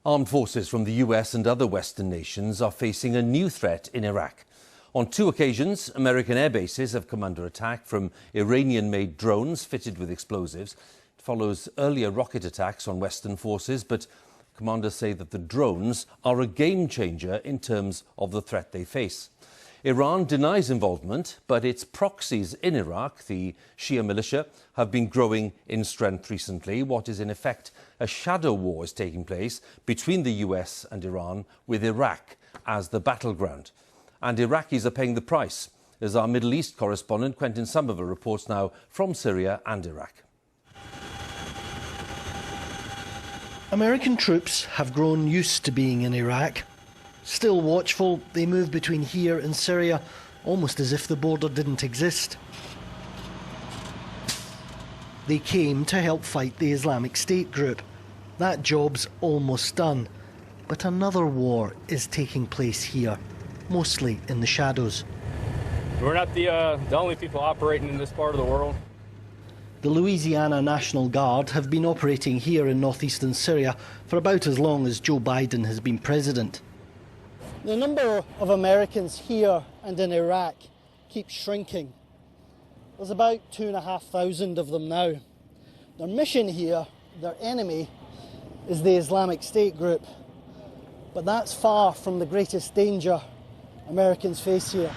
Armed forces from the US and other Western nations are facing a new threat in Iraq. On 2 occasions, American air bases have come under attack from Iranian-made drones fitted with explosives. It follows earlier rocket attacks on Western forces, but commanders say that the drones are a game-changer in terms of the threat they face. Iran denies involvement, but its proxies in Iraq, the Shia militia, have been growing in strength recently. What is in effect a shadow war is taking place between the US and Iran, with Iraq as the battleground. And Iraqis are paying the price, as our Middle East correspondent Quentin Somerville reports now from Syria and Iraq. American troops have grown used to being in Iraq. Still watchful, they move between here and Syria, almost as if the border didn't exist. They came to help fight the Islamic State group. That job's almost done. But another war is taking place here, mostly in the shadows. We're not the only people operating in this part of the world. The Louisiana National Guard have been operating here in northeastern Syria for about as long as Joe Biden has been president. The number of Americans here and in Iraq keeps shrinking. There's about 2,500 of them now. Their mission here, their enemy, is the Islamic State group. But that's far from the greatest danger Americans face here.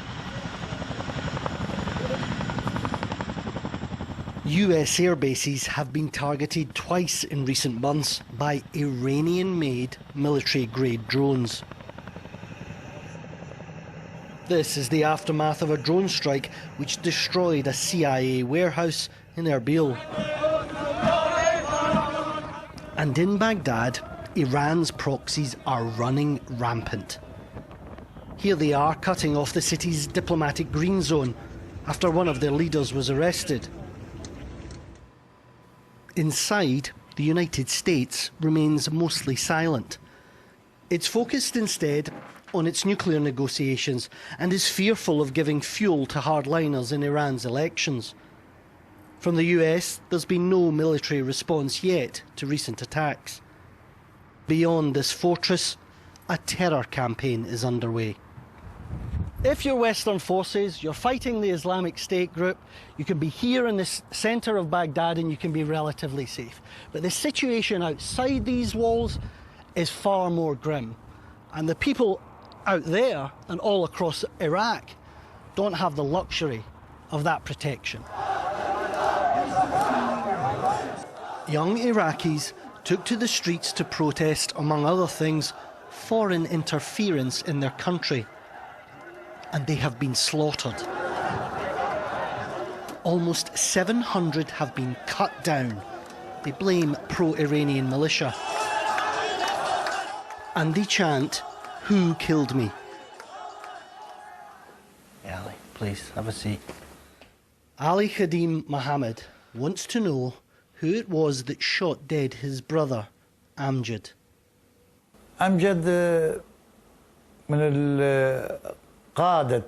US air bases have been targeted twice in recent months by Iranian-made military-grade drones. This is the aftermath of a drone strike which destroyed a CIA warehouse in Erbil. And in Baghdad, Iran's proxies are running rampant. Here they are cutting off the city's diplomatic green zone after one of their leaders was arrested. Inside, the United States remains mostly silent. It's focused instead on its nuclear negotiations and is fearful of giving fuel to hardliners in Iran's elections. From the US, there's been no military response yet to recent attacks. Beyond this fortress, a terror campaign is underway. If you're Western forces, you're fighting the Islamic State group, you can be here in the centre of Baghdad and you can be relatively safe. But the situation outside these walls is far more grim. And the people out there and all across Iraq don't have the luxury of that protection. Young Iraqis took to the streets to protest, among other things, foreign interference in their country. And they have been slaughtered. Almost 700 have been cut down. They blame pro-Iranian militia. And they chant, "Who killed me?" Ali, please, have a seat. Ali Khadim Mohammed wants to know who it was that shot dead his brother, Amjad. Amjad من قادة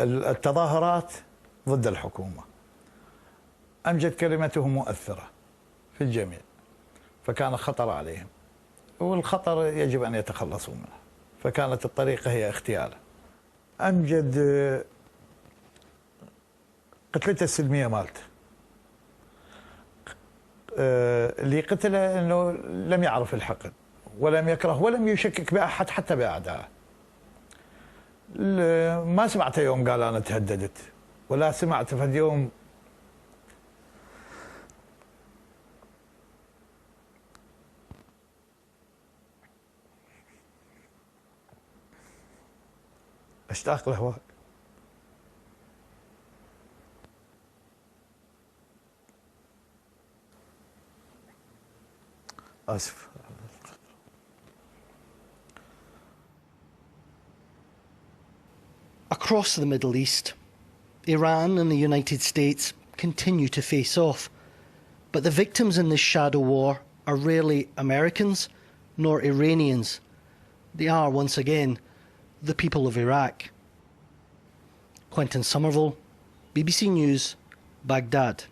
التظاهرات ضد الحكومة. أمجد كلمته مؤثرة في الجميع، فكان خطر عليهم، والخطر يجب أن يتخلصوا منه، فكانت الطريقة هي اغتياله. أمجد قتلته السلمية مالته. اللي قتله أنه لم يعرف الحقد ولم يكره ولم يشكك بأحد حتى بأعدائه. ما سمعته يوم قال أنا تهددت، ولا سمعته في اليوم أشتاق لهواك. آسف. Across the Middle East, Iran and the United States continue to face off. But the victims in this shadow war are rarely Americans nor Iranians. They are, once again, the people of Iraq. Quentin Somerville, BBC News, Baghdad.